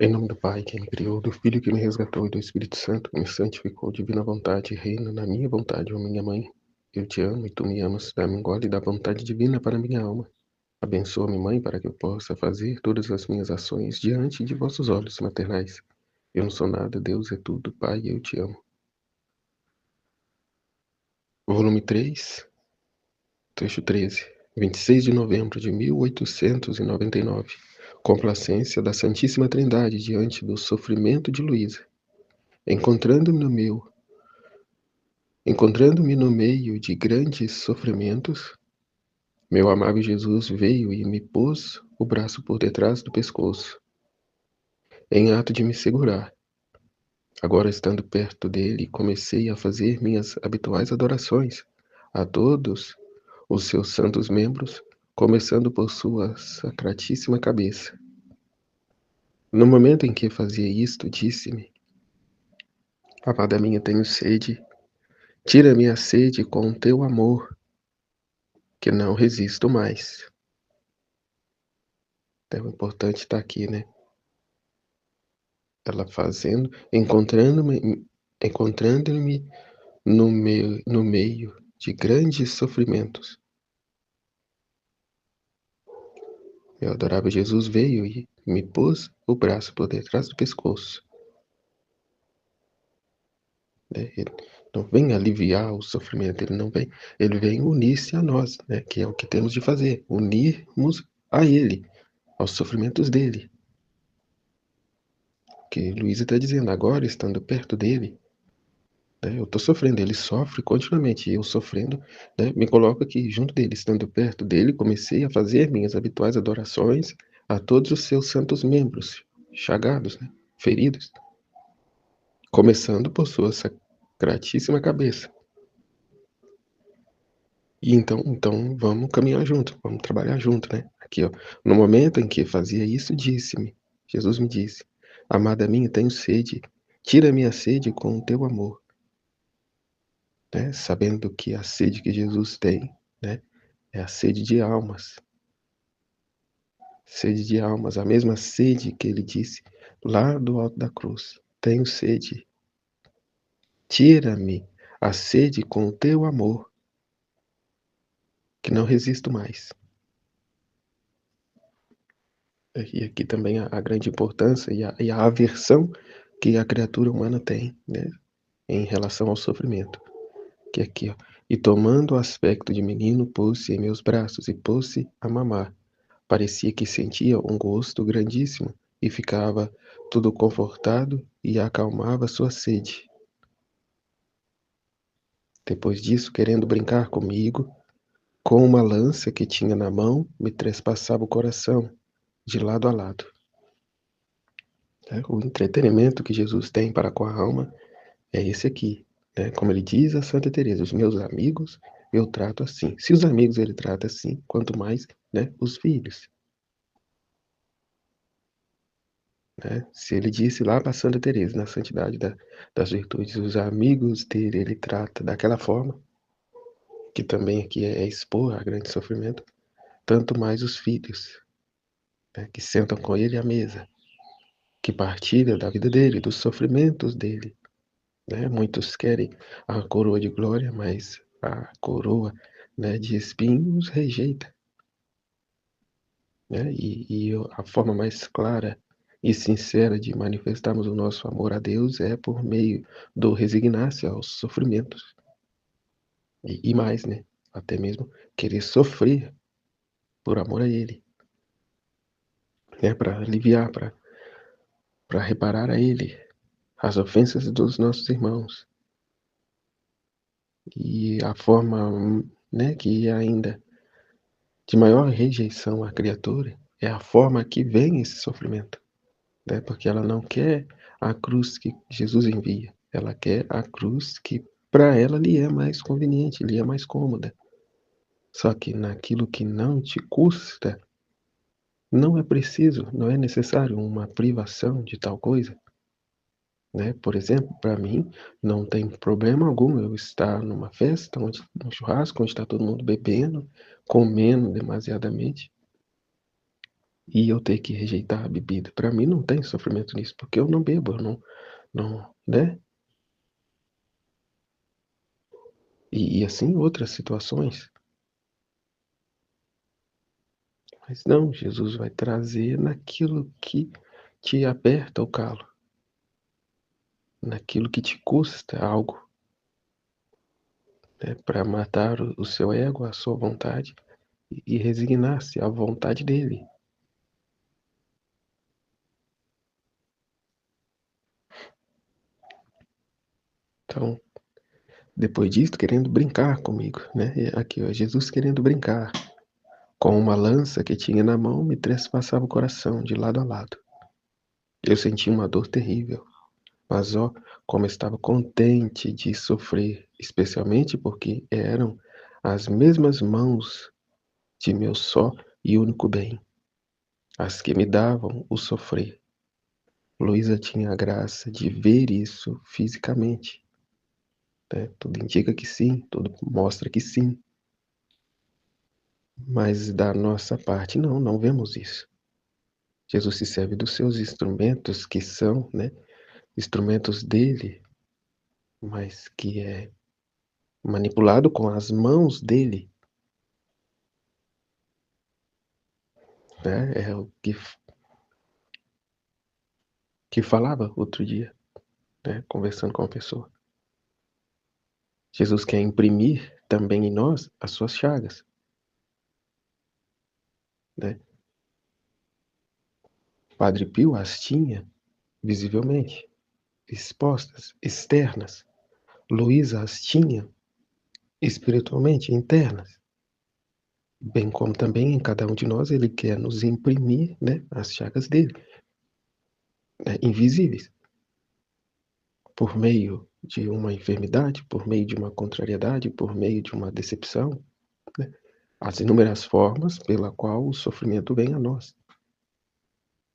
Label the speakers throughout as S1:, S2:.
S1: Em nome do Pai, que me criou, do Filho que me resgatou e do Espírito Santo que me santificou, divina vontade, reina na minha vontade, ó minha mãe. Eu te amo e tu me amas, dá-me um gole da vontade divina para minha alma. Abençoa-me, Mãe, para que eu possa fazer todas as minhas ações diante de vossos olhos maternais. Eu não sou nada, Deus é tudo, Pai, eu te amo. Volume 3, trecho 13, 26 de novembro de 1899. Complacência da Santíssima Trindade diante do sofrimento de Luísa. Encontrando-me no meio de grandes sofrimentos, meu amável Jesus veio e me pôs o braço por detrás do pescoço, em ato de me segurar. Agora, estando perto dele, comecei a fazer minhas habituais adorações a todos os seus santos membros, começando por sua sacratíssima cabeça. No momento em que fazia isto, disse-me: Amada minha, tenho sede. Tira-me a sede com teu amor, que não resisto mais. Então, é importante estar aqui, né? Ela fazendo, encontrando-me no meio de grandes sofrimentos. Meu adorável Jesus veio e me pôs o braço por detrás do pescoço. Né? Ele não vem aliviar o sofrimento, ele vem unir-se a nós, né? Que é o que temos de fazer, unirmos a ele, aos sofrimentos dele. Que Luísa está dizendo, agora estando perto dele, né, eu estou sofrendo, ele sofre continuamente, e eu sofrendo, né, me coloco aqui junto dele, estando perto dele, comecei a fazer minhas habituais adorações a todos os seus santos membros, chagados, né, feridos, começando por sua sacratíssima cabeça. E então vamos caminhar junto, vamos trabalhar junto, né? Aqui, ó, no momento em que fazia isso, Jesus me disse, amada minha, tenho sede, tira minha sede com o teu amor. Né? Sabendo que a sede que Jesus tem, né, é a sede de almas. Sede de almas, a mesma sede que ele disse lá do alto da cruz. Tenho sede. Tira-me a sede com o teu amor, que não resisto mais. E aqui também a grande importância e a aversão que a criatura humana tem, né, em relação ao sofrimento. Que aqui, ó, e tomando o aspecto de menino, pôs-se em meus braços e pôs-se a mamar. Parecia que sentia um gosto grandíssimo e ficava todo confortado e acalmava sua sede. Depois disso, querendo brincar comigo, com uma lança que tinha na mão, me trespassava o coração, de lado a lado. O entretenimento que Jesus tem para com a alma é esse aqui. Né? Como ele diz a Santa Teresa, os meus amigos eu trato assim. Se os amigos ele trata assim, quanto mais, né, os filhos. Né? Se ele disse lá para Santa Teresa, na Santidade das Virtudes, os amigos dele ele trata daquela forma, que também aqui é expor a grande sofrimento, tanto mais os filhos, né, que sentam com ele à mesa, que partilham da vida dele, dos sofrimentos dele. Né? Muitos querem a coroa de glória, mas a coroa, né, de espinhos rejeita. Né? E a forma mais clara e sincera de manifestarmos o nosso amor a Deus é por meio do resignar-se aos sofrimentos. E mais, né? Até mesmo querer sofrer por amor a Ele. Né? Para aliviar, para reparar a Ele as ofensas dos nossos irmãos. E a forma, né, que ainda de maior rejeição à criatura é a forma que vem esse sofrimento. Né? Porque ela não quer a cruz que Jesus envia, ela quer a cruz que para ela lhe é mais conveniente, lhe é mais cômoda. Só que naquilo que não te custa, não é preciso, não é necessário uma privação de tal coisa. Né? Por exemplo, para mim, não tem problema algum eu estar numa festa, num churrasco, onde está todo mundo bebendo, comendo demasiadamente, e eu ter que rejeitar a bebida. Para mim não tem sofrimento nisso, porque eu não bebo, eu não, né? E assim outras situações. Mas não, Jesus vai trazer naquilo que te aperta o calo, naquilo que te custa algo, né, para matar o seu ego, a sua vontade e resignar-se à vontade dele. Então, depois disso, querendo brincar comigo, né? Aqui, ó, Jesus querendo brincar. Com uma lança que tinha na mão, me trespassava o coração de lado a lado. Eu senti uma dor terrível, mas ó, como estava contente de sofrer, especialmente porque eram as mesmas mãos de meu só e único bem, as que me davam o sofrer. Luísa tinha a graça de ver isso fisicamente, né? Tudo indica que sim, tudo mostra que sim. Mas da nossa parte, não vemos isso. Jesus se serve dos seus instrumentos, que são, né, instrumentos dele, mas que é manipulado com as mãos dele, né? É o que falava outro dia, né, conversando com uma pessoa. Jesus quer imprimir também em nós as suas chagas, né? Padre Pio as tinha visivelmente, expostas, externas. Luísa as tinha espiritualmente internas, bem como também em cada um de nós ele quer nos imprimir, né, as chagas dele, né, invisíveis, por meio de uma enfermidade, por meio de uma contrariedade, por meio de uma decepção, né, as inúmeras formas pela qual o sofrimento vem a nós,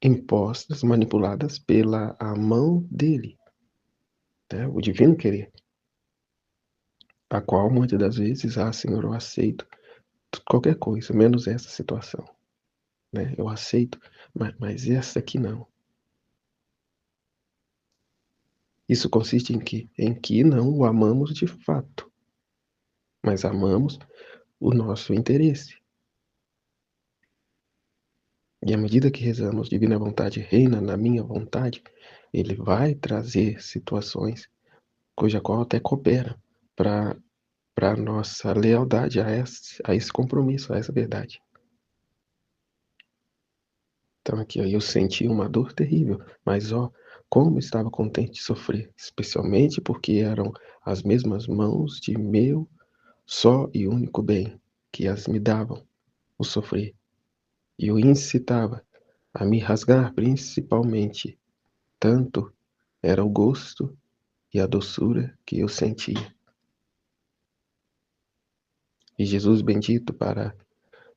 S1: impostas, manipuladas pela a mão dele, né, o divino querer, a qual muitas das vezes, Senhor, eu aceito qualquer coisa, menos essa situação, né? Eu aceito, mas essa aqui não. Isso consiste em que? Em que não o amamos de fato, mas amamos o nosso interesse. E à medida que rezamos, divina vontade reina na minha vontade, ele vai trazer situações cuja qual até coopera para nossa lealdade a esse compromisso, a essa verdade. Então aqui, ó, eu senti uma dor terrível, mas ó, como estava contente de sofrer, especialmente porque eram as mesmas mãos de meu só e único bem que as me davam o sofrer, e o incitava a me rasgar principalmente, tanto era o gosto e a doçura que eu sentia. E Jesus bendito, para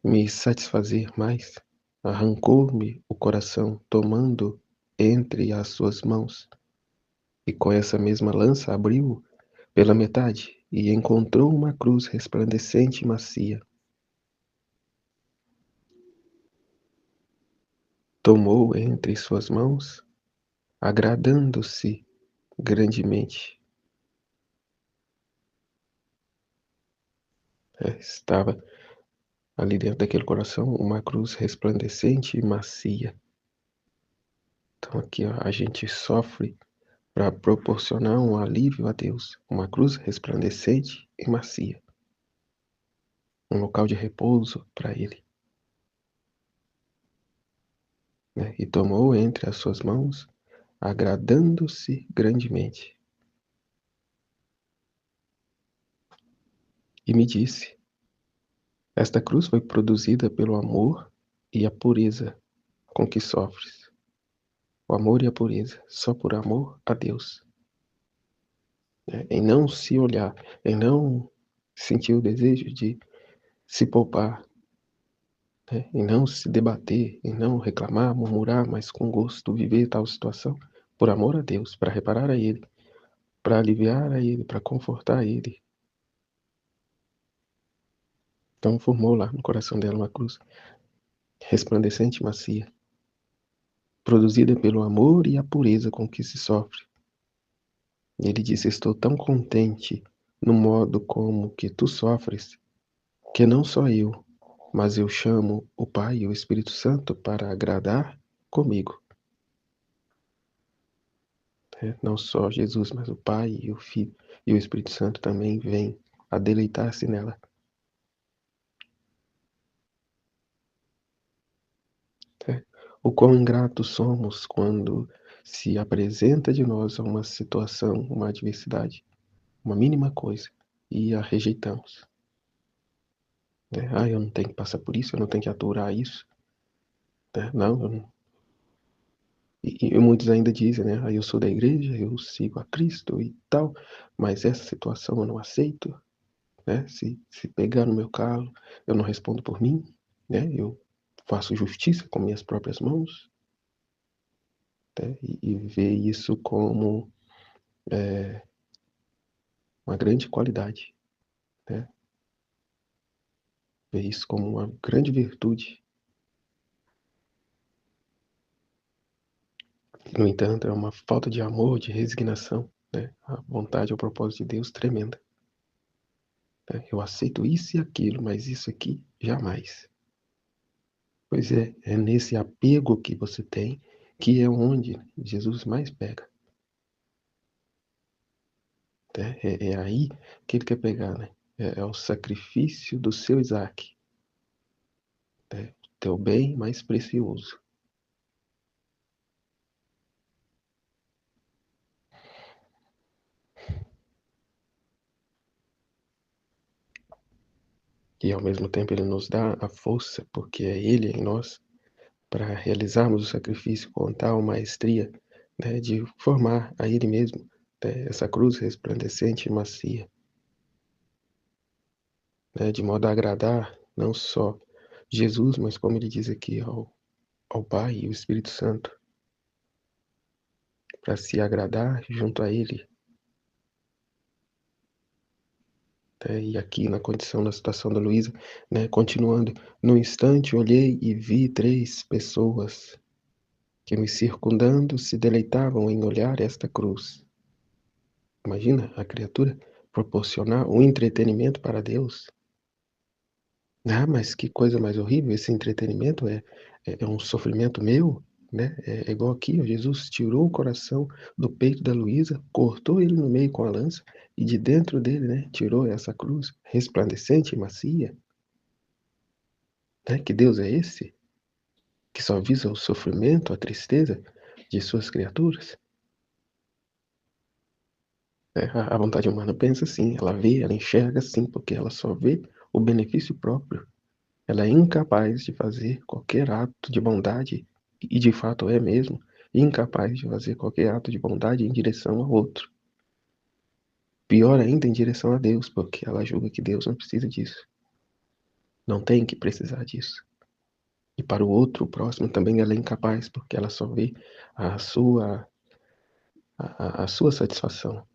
S1: me satisfazer mais, arrancou-me o coração, tomando entre as suas mãos, e com essa mesma lança abriu pela metade e encontrou uma cruz resplandecente e macia. Tomou entre suas mãos, agradando-se grandemente. Estava ali dentro daquele coração uma cruz resplandecente e macia. Então aqui ó, a gente sofre para proporcionar um alívio a Deus, uma cruz resplandecente e macia, um local de repouso para Ele, né? E tomou entre as suas mãos, agradando-se grandemente, e me disse: esta cruz foi produzida pelo amor e a pureza com que sofres. O amor e a pureza, só por amor a Deus, né? Em não se olhar, em não sentir o desejo de se poupar, né? Em não se debater, em não reclamar, murmurar, mas com gosto viver tal situação, por amor a Deus, para reparar a Ele, para aliviar a Ele, para confortar a Ele. Então formou lá no coração dela uma cruz. resplandecente e macia, produzida pelo amor e a pureza com que se sofre. E ele disse: estou tão contente no modo como que tu sofres, que não só eu, mas eu chamo o Pai e o Espírito Santo para agradar comigo. Não só Jesus, mas o Pai e o Filho e o Espírito Santo também vêm a deleitar-se nela. O quão ingratos somos quando se apresenta de nós uma situação, uma adversidade, uma mínima coisa, e a rejeitamos. Eu não tenho que passar por isso, eu não tenho que aturar isso. Não, eu não. E muitos ainda dizem, eu sou da igreja, eu sigo a Cristo e tal, mas essa situação eu não aceito. Se pegar no meu calo, eu não respondo por mim, eu faço justiça com minhas próprias mãos, e ver isso como uma grande qualidade, ver isso como uma grande virtude. No entanto, é uma falta de amor, de resignação, a vontade ao propósito de Deus tremenda. Eu aceito isso e aquilo, mas isso aqui jamais. Pois é nesse apego que você tem que é onde Jesus mais pega. É aí que ele quer pegar, É o sacrifício do seu Isaac, teu bem mais precioso. E ao mesmo tempo ele nos dá a força, porque é ele em nós, para realizarmos o sacrifício com tal maestria, de formar a ele mesmo, essa cruz resplandecente e macia, de modo a agradar não só Jesus, mas como ele diz aqui, ao Pai e o Espírito Santo, para se agradar junto a ele. E aqui na condição, na situação da Luísa, continuando, no instante olhei e vi 3 pessoas que me circundando se deleitavam em olhar esta cruz. Imagina a criatura proporcionar um entretenimento para Deus. Mas que coisa mais horrível, esse entretenimento é um sofrimento meu, É igual aqui, ó, Jesus tirou o coração do peito da Luísa, cortou ele no meio com a lança e de dentro dele, tirou essa cruz resplandecente e macia. Que Deus é esse? Que só visa o sofrimento, a tristeza de suas criaturas? A vontade humana pensa assim, ela vê, ela enxerga assim, porque ela só vê o benefício próprio. Ela é incapaz de fazer qualquer ato de bondade, e de fato é mesmo, incapaz de fazer qualquer ato de bondade em direção ao outro. Pior ainda, em direção a Deus, porque ela julga que Deus não precisa disso. Não tem que precisar disso. E para o outro, o próximo, também ela é incapaz, porque ela só vê a sua satisfação.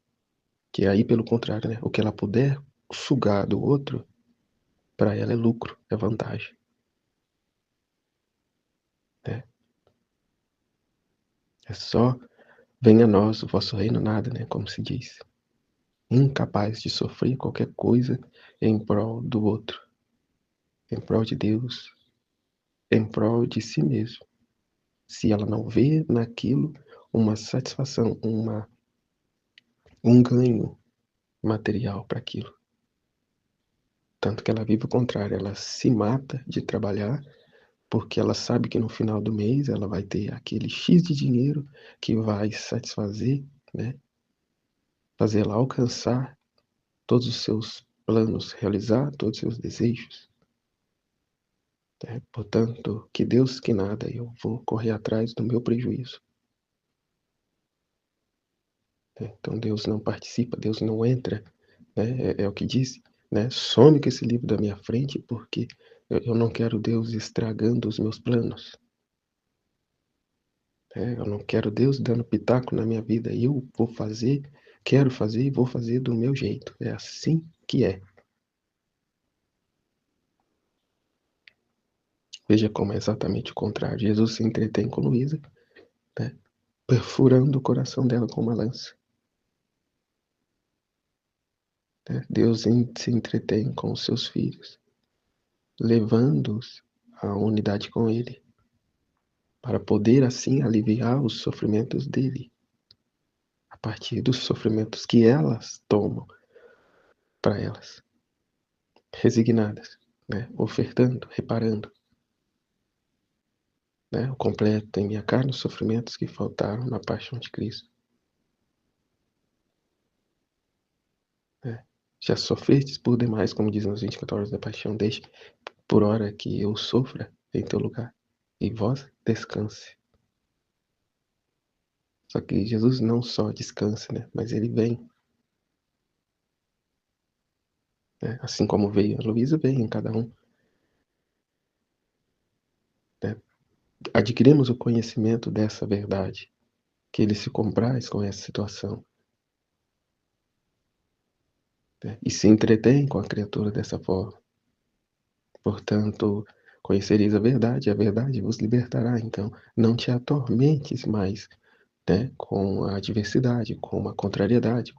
S1: Que aí, pelo contrário, o que ela puder sugar do outro, para ela é lucro, é vantagem. É só, venha a nós o vosso reino nada, como se diz. Incapaz de sofrer qualquer coisa em prol do outro, em prol de Deus, em prol de si mesmo. Se ela não vê naquilo uma satisfação, um ganho material para aquilo. Tanto que ela vive o contrário, ela se mata de trabalhar, porque ela sabe que no final do mês ela vai ter aquele X de dinheiro que vai satisfazer, fazer ela alcançar todos os seus planos, realizar todos os seus desejos. Portanto, que Deus que nada, eu vou correr atrás do meu prejuízo. Então Deus não participa, Deus não entra, é o que diz, some com esse livro da minha frente, porque eu não quero Deus estragando os meus planos. Eu não quero Deus dando pitaco na minha vida. Eu vou fazer, quero fazer e vou fazer do meu jeito. É assim que é. Veja como é exatamente o contrário. Jesus se entretém com Luísa, né, perfurando o coração dela com uma lança. Né? Deus se entretém com os seus filhos, levando-os à unidade com Ele, para poder assim aliviar os sofrimentos dele, a partir dos sofrimentos que elas tomam para elas, resignadas, né? Ofertando, reparando. Né? O completo em minha carne os sofrimentos que faltaram na paixão de Cristo. Né? Já sofrestes por demais, como diz nas 24 horas da paixão, deixe por hora que eu sofra em teu lugar, e vós descanse. Só que Jesus não só descansa, né? Mas ele vem. Né? Assim como veio a Luísa, vem em cada um. Né? Adquirimos o conhecimento dessa verdade, que ele se compraz com essa situação. Né? E se entretém com a criatura dessa forma. Portanto, conhecereis a verdade vos libertará. Então, não te atormentes mais, né, com a adversidade, com a contrariedade,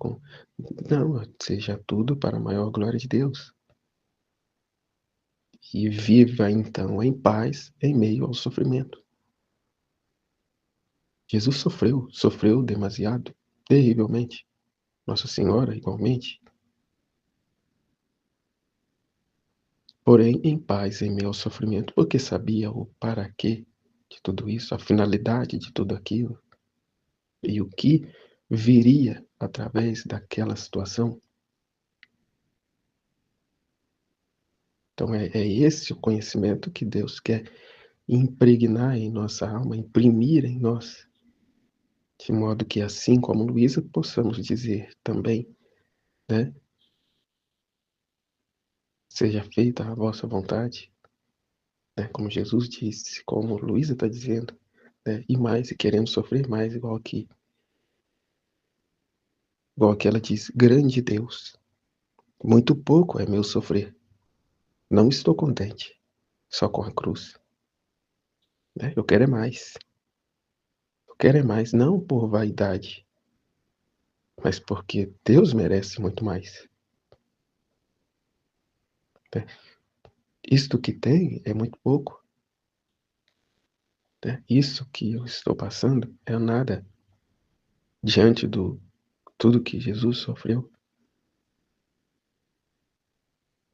S1: Não, seja tudo para a maior glória de Deus. E viva, então, em paz, em meio ao sofrimento. Jesus sofreu demasiado, terrivelmente. Nossa Senhora, igualmente. Porém, em paz, em meio ao sofrimento, porque sabia o para quê de tudo isso, a finalidade de tudo aquilo. E o que viria através daquela situação. Então é esse o conhecimento que Deus quer impregnar em nossa alma, imprimir em nós, de modo que assim como Luísa possamos dizer também, né? Seja feita a vossa vontade, né? Como Jesus disse, como Luísa está dizendo, né? E mais, e queremos sofrer mais, igual que ela diz, grande Deus, muito pouco é meu sofrer, não estou contente só com a cruz. Né? Eu quero é mais. Eu quero é mais, não por vaidade, mas porque Deus merece muito mais. Né? Isto que tem é muito pouco. Né? Isso que eu estou passando é nada diante do tudo que Jesus sofreu.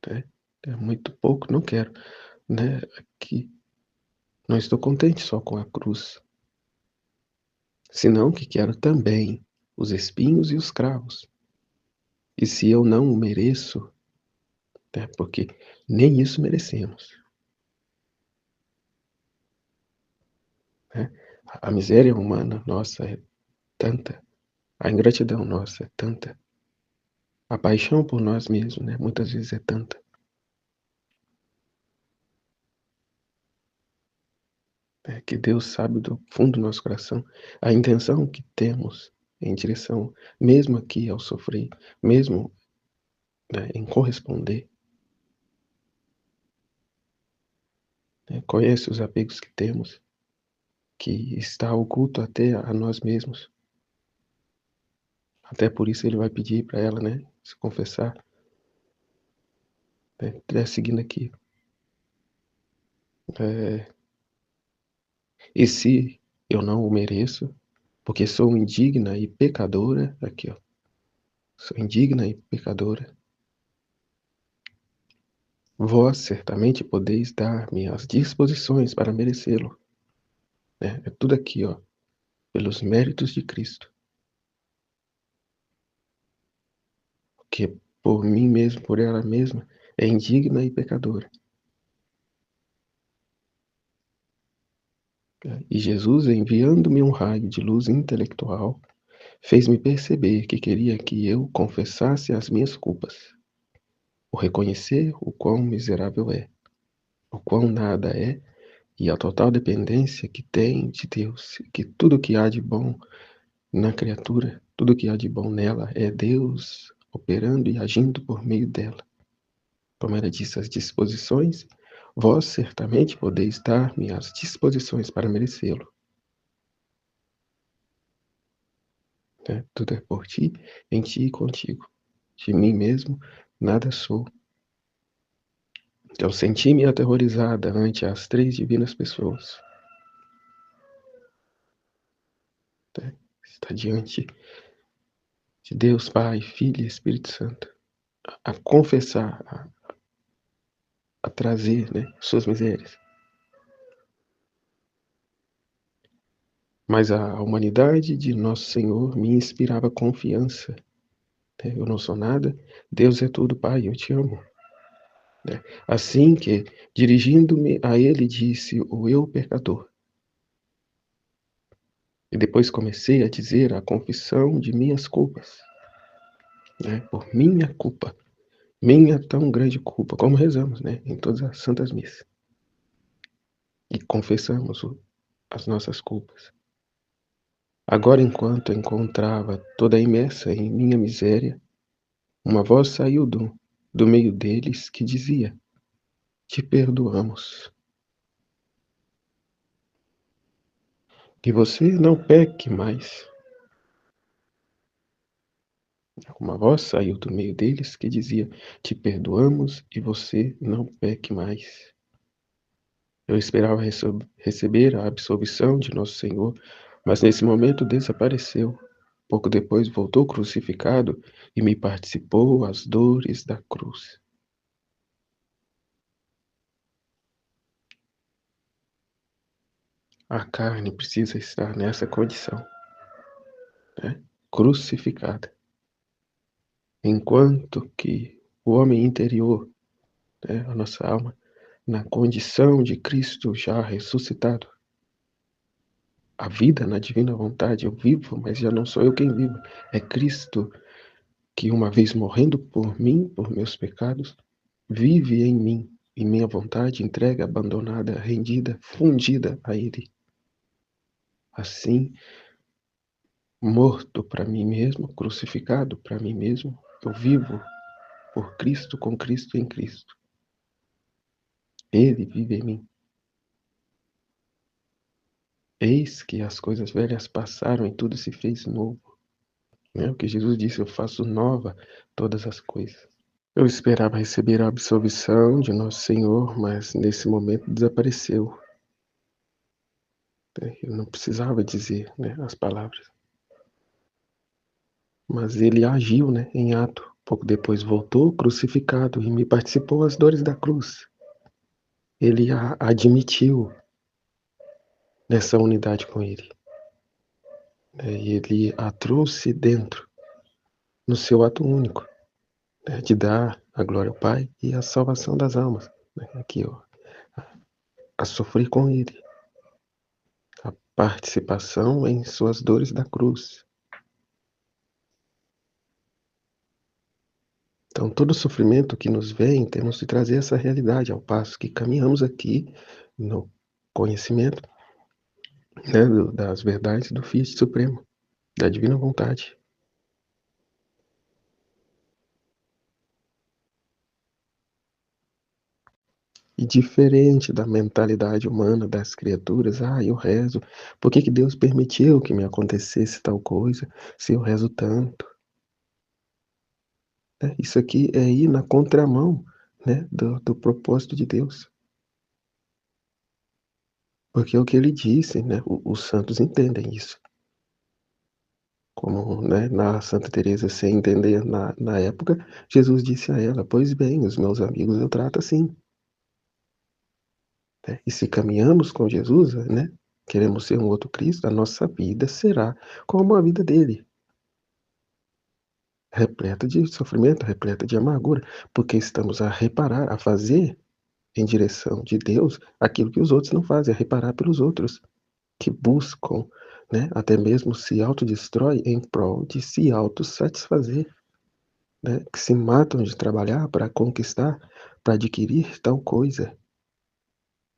S1: Né? É muito pouco, não quero. Né? Aqui, não estou contente só com a cruz, senão que quero também os espinhos e os cravos. E se eu não o mereço, né? Porque nem isso merecemos. Né? A miséria humana nossa é tanta, a ingratidão nossa é tanta, a paixão por nós mesmos, né? Muitas vezes é tanta. Que Deus sabe do fundo do nosso coração a intenção que temos em direção, mesmo aqui ao sofrer, mesmo, né, em corresponder. Né? Conhece os apegos que temos, que está oculto até a nós mesmos. Até por isso ele vai pedir para ela, né, se confessar. Né? Seguindo aqui. E se eu não o mereço, porque sou indigna e pecadora, aqui ó, sou indigna e pecadora, vós certamente podeis dar-me as disposições para merecê-lo. Né? É tudo aqui, ó, pelos méritos de Cristo. Porque por mim mesmo, por ela mesma, é indigna e pecadora. E Jesus, enviando-me um raio de luz intelectual, fez-me perceber que queria que eu confessasse as minhas culpas, o reconhecer o quão miserável é, o quão nada é, e a total dependência que tem de Deus, que tudo que há de bom na criatura, tudo que há de bom nela é Deus operando e agindo por meio dela. Como ela disse, as disposições vós certamente podeis dar-me as disposições para merecê-lo. Né? Tudo é por ti, em ti e contigo. De mim mesmo, nada sou. Então senti-me aterrorizada ante as 3 divinas pessoas. Né? Está diante de Deus Pai, Filho e Espírito Santo, a confessar, a trazer, né, suas misérias. Mas a humanidade de Nosso Senhor me inspirava confiança. Né? Eu não sou nada, Deus é tudo, Pai, eu te amo. Né? Assim que, dirigindo-me a Ele, disse o eu pecador. E depois comecei a dizer a confissão de minhas culpas. Né? Por minha culpa, minha tão grande culpa, como rezamos, né, em todas as santas missas. E confessamos as nossas culpas. Agora, enquanto encontrava toda imersa em minha miséria, uma voz saiu do meio deles que dizia: te perdoamos. Que você não peque mais. Uma voz saiu do meio deles que dizia: te perdoamos e você não peque mais. Eu esperava receber a absolvição de Nosso Senhor, mas nesse momento desapareceu. Pouco depois voltou crucificado e me participou as dores da cruz. A carne precisa estar nessa condição, né? Crucificada. Enquanto que o homem interior, né, a nossa alma, na condição de Cristo já ressuscitado, a vida na divina vontade, eu vivo, mas já não sou eu quem vivo, é Cristo que, uma vez morrendo por mim, por meus pecados, vive em mim, e minha vontade entrega, abandonada, rendida, fundida a Ele. Assim, morto para mim mesmo, crucificado para mim mesmo, eu vivo por Cristo, com Cristo em Cristo. Ele vive em mim. Eis que as coisas velhas passaram e tudo se fez novo. O que Jesus disse: eu faço nova todas as coisas. Eu esperava receber a absolvição de Nosso Senhor, mas nesse momento desapareceu. Eu não precisava dizer, né, as palavras. Mas ele agiu, né, em ato. Pouco depois voltou crucificado e me participou as dores da cruz. Ele a admitiu nessa unidade com ele. E ele a trouxe dentro, no seu ato único, né, de dar a glória ao Pai e a salvação das almas. Né, aqui, ó, a sofrer com ele. A participação em suas dores da cruz. Então, todo sofrimento que nos vem, temos de trazer essa realidade, ao passo que caminhamos aqui no conhecimento, né, das verdades do Fiat Supremo, da Divina Vontade. E diferente da mentalidade humana das criaturas, eu rezo, por que Deus permitiu que me acontecesse tal coisa, se eu rezo tanto? Isso aqui é ir na contramão, né, do propósito de Deus. Porque é o que ele disse, né, os santos entendem isso. Como, né, na Santa Teresa, sem entender na época, Jesus disse a ela: pois bem, os meus amigos eu trato assim. Né? E se caminhamos com Jesus, né, queremos ser um outro Cristo, a nossa vida será como a vida dele, repleta de sofrimento, repleta de amargura, porque estamos a reparar, a fazer em direção de Deus aquilo que os outros não fazem, a reparar pelos outros, que buscam, né, até mesmo se autodestrói em prol de se autossatisfazer. Né, que se matam de trabalhar para conquistar, para adquirir tal coisa.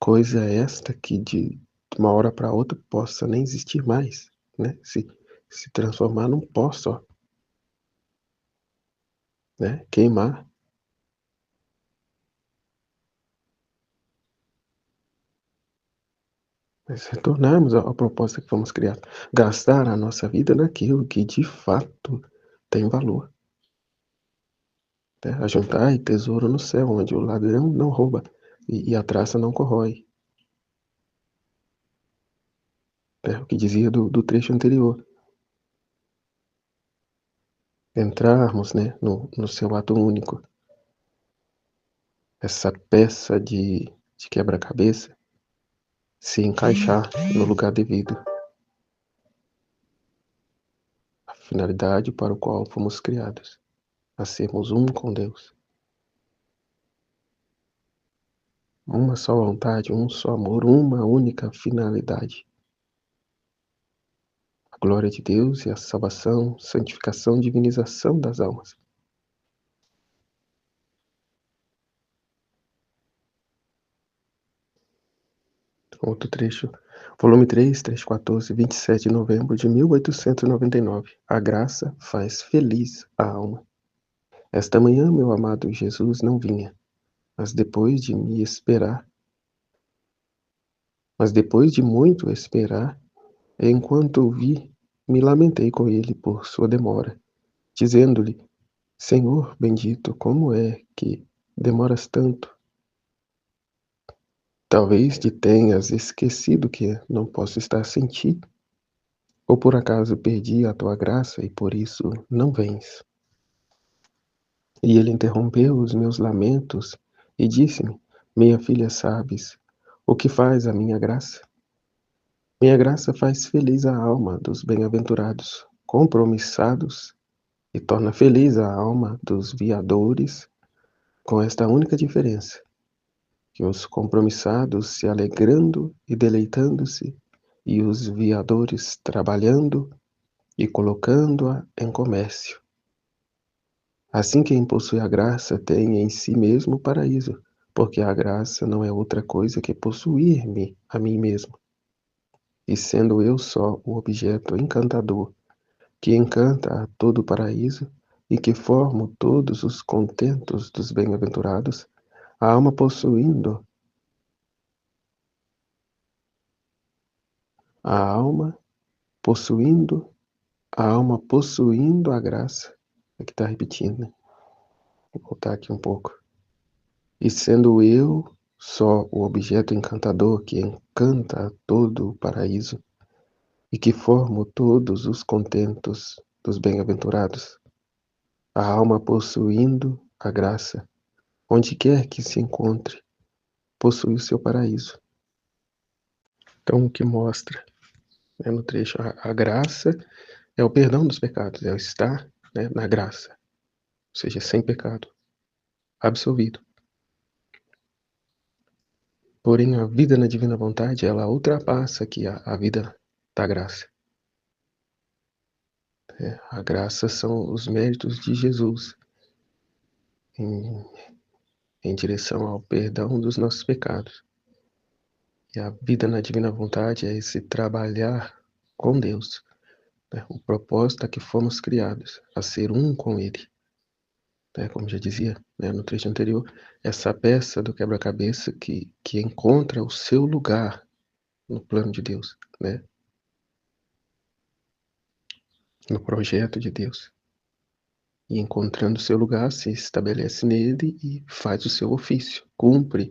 S1: Coisa esta que de uma hora para outra possa nem existir mais, né? Se transformar num pó só, né? Queimar. Mas retornarmos à proposta que fomos criados. Gastar a nossa vida naquilo que de fato tem valor. Né? Ajuntai tesouro no céu, onde o ladrão não rouba e a traça não corrói. É o que dizia do trecho anterior. Entrarmos, né, no seu ato único. Essa peça de quebra-cabeça se encaixar no lugar devido. A finalidade para o qual fomos criados. A sermos um com Deus. Uma só vontade, um só amor, uma única finalidade. A glória de Deus e a salvação, santificação, divinização das almas. Outro trecho, volume 3, trecho 14, 27 de novembro de 1899. A graça faz feliz a alma. Esta manhã, meu amado Jesus não vinha, mas depois de me esperar, mas depois de muito esperar, enquanto o vi, me lamentei com ele por sua demora, dizendo-lhe: Senhor bendito, como é que demoras tanto? Talvez te tenhas esquecido que não posso estar sem ti, ou por acaso perdi a tua graça e por isso não vens. E ele interrompeu os meus lamentos e disse-me: Minha filha, sabes o que faz a minha graça? Minha graça faz feliz a alma dos bem-aventurados, compromissados, e torna feliz a alma dos viadores, com esta única diferença: que os compromissados se alegrando e deleitando-se, e os viadores trabalhando e colocando-a em comércio. Assim, quem possui a graça tem em si mesmo o paraíso, porque a graça não é outra coisa que possuir-me a mim mesmo, e sendo eu só o objeto encantador, que encanta a todo o paraíso, e que formo todos os contentos dos bem-aventurados, a alma possuindo, a alma possuindo, a alma possuindo a graça. Aqui está repetindo, né? Vou voltar aqui um pouco. E sendo eu só o objeto encantador que encanta todo o paraíso e que formo todos os contentos dos bem-aventurados, a alma possuindo a graça, onde quer que se encontre, possui o seu paraíso. Então, o que mostra, né, no trecho, a graça é o perdão dos pecados, é o estar, né, na graça, ou seja, sem pecado, absolvido. Porém, a vida na divina vontade, ela ultrapassa aqui a vida da graça. A graça são os méritos de Jesus em, em direção ao perdão dos nossos pecados. E a vida na divina vontade é esse trabalhar com Deus, né? O propósito a que fomos criados, a ser um com Ele. Né? Como já dizia, né, no trecho anterior, essa peça do quebra-cabeça que encontra o seu lugar no plano de Deus, né? No projeto de Deus. E encontrando seu lugar, se estabelece nele e faz o seu ofício, cumpre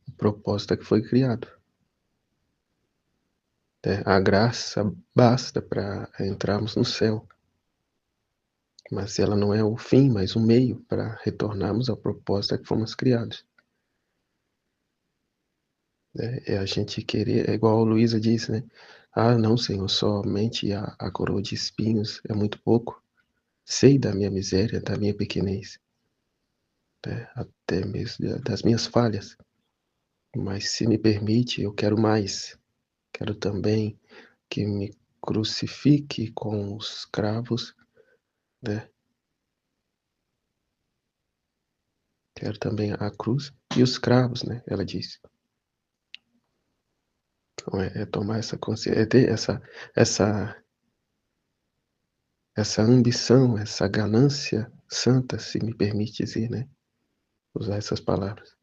S1: o propósito a que foi criado. A graça basta para entrarmos no céu, mas ela não é o fim, mas o meio para retornarmos ao propósito a que fomos criados. É a gente querer, é igual a Luísa disse, né? Ah, não, Senhor, somente a coroa de espinhos é muito pouco. Sei da minha miséria, da minha pequenez, né? Até mesmo das minhas falhas. Mas se me permite, eu quero mais. Quero também que me crucifique com os cravos, né? Quero também a cruz e os cravos, né? Ela disse. Então é tomar essa consciência, é ter essa ambição, essa ganância santa, se me permite dizer, né? Usar essas palavras.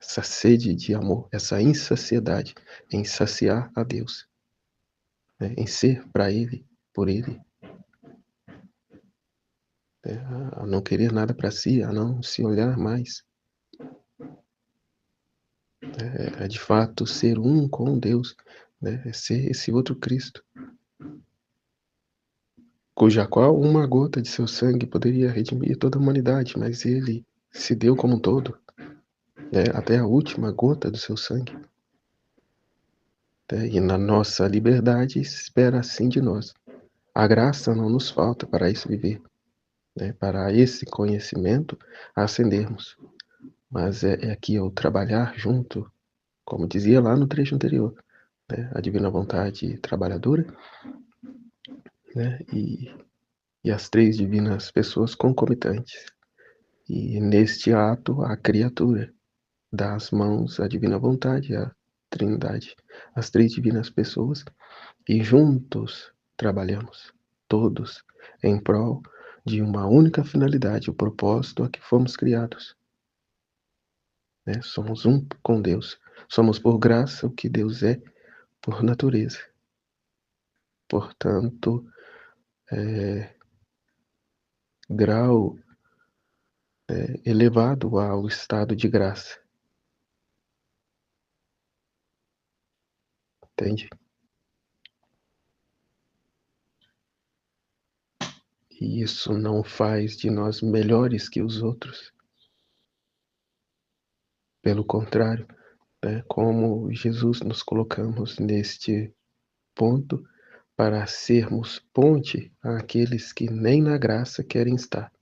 S1: essa sede de amor, essa insaciedade em saciar a Deus, né? Em ser para Ele, por Ele, né? A não querer nada para si, a não se olhar mais, é de fato ser um com Deus, né? É ser esse outro Cristo, cuja qual uma gota de seu sangue poderia redimir toda a humanidade, mas Ele se deu como um todo, né? Até a última gota do seu sangue. Né? E na nossa liberdade espera assim de nós. A graça não nos falta para isso viver, né? Para esse conhecimento ascendermos. Mas é aqui o trabalhar junto, como dizia lá no trecho anterior, né? A divina vontade trabalhadora, né? E as três divinas pessoas concomitantes. E neste ato, a criatura dá as mãos à divina vontade, à Trindade, as três divinas pessoas, e juntos trabalhamos, todos, em prol de uma única finalidade, o propósito a que fomos criados. Né? Somos um com Deus. Somos por graça o que Deus é por natureza. Portanto, grau elevado ao estado de graça. Entende? E isso não faz de nós melhores que os outros. Pelo contrário, né, como Jesus nos colocamos neste ponto para sermos ponte àqueles que nem na graça querem estar.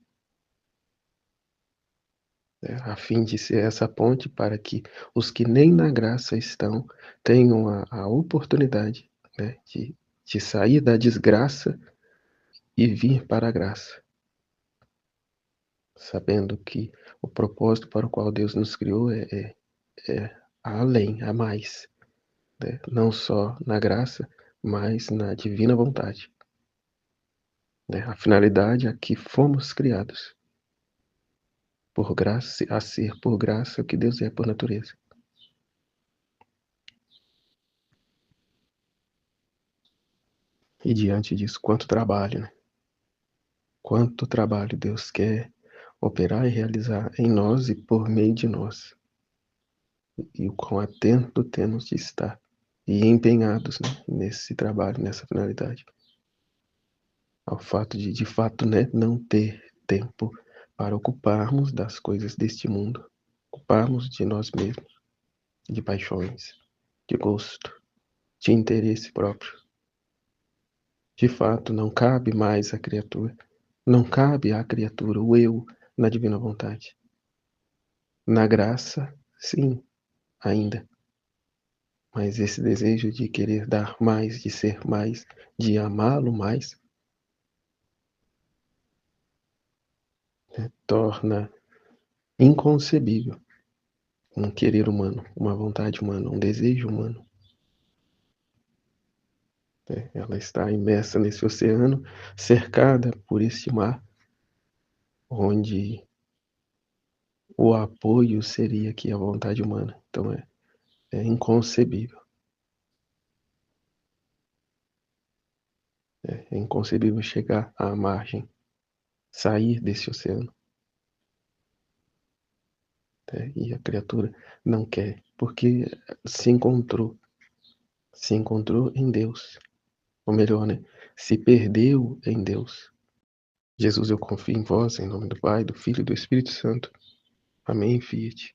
S1: Né, a fim de ser essa ponte para que os que nem na graça estão tenham a oportunidade, né, de sair da desgraça e vir para a graça, sabendo que o propósito para o qual Deus nos criou é além, a mais, né? Não só na graça, mas na divina vontade, né? A finalidade a que fomos criados, por graça, a ser por graça o que Deus é por natureza. E diante disso, quanto trabalho, né? Quanto trabalho Deus quer operar e realizar em nós e por meio de nós. E o quão atento temos de estar e empenhados, né, nesse trabalho, nessa finalidade. Ao fato de fato, né, não ter tempo para ocuparmos das coisas deste mundo, ocuparmos de nós mesmos, de paixões, de gosto, de interesse próprio. De fato, não cabe mais à criatura, não cabe à criatura o eu na divina vontade. Na graça, sim, ainda. Mas esse desejo de querer dar mais, de ser mais, de amá-lo mais, né, torna inconcebível um querer humano, uma vontade humana, um desejo humano. Né? Ela está imersa nesse oceano, cercada por este mar, onde o apoio seria aqui a vontade humana. Então é inconcebível. É inconcebível chegar à margem, sair desse oceano. Né? E a criatura não quer, porque se encontrou em Deus. Ou melhor, né? Se perdeu em Deus. Jesus, eu confio em vós, em nome do Pai, do Filho e do Espírito Santo. Amém, Fiat.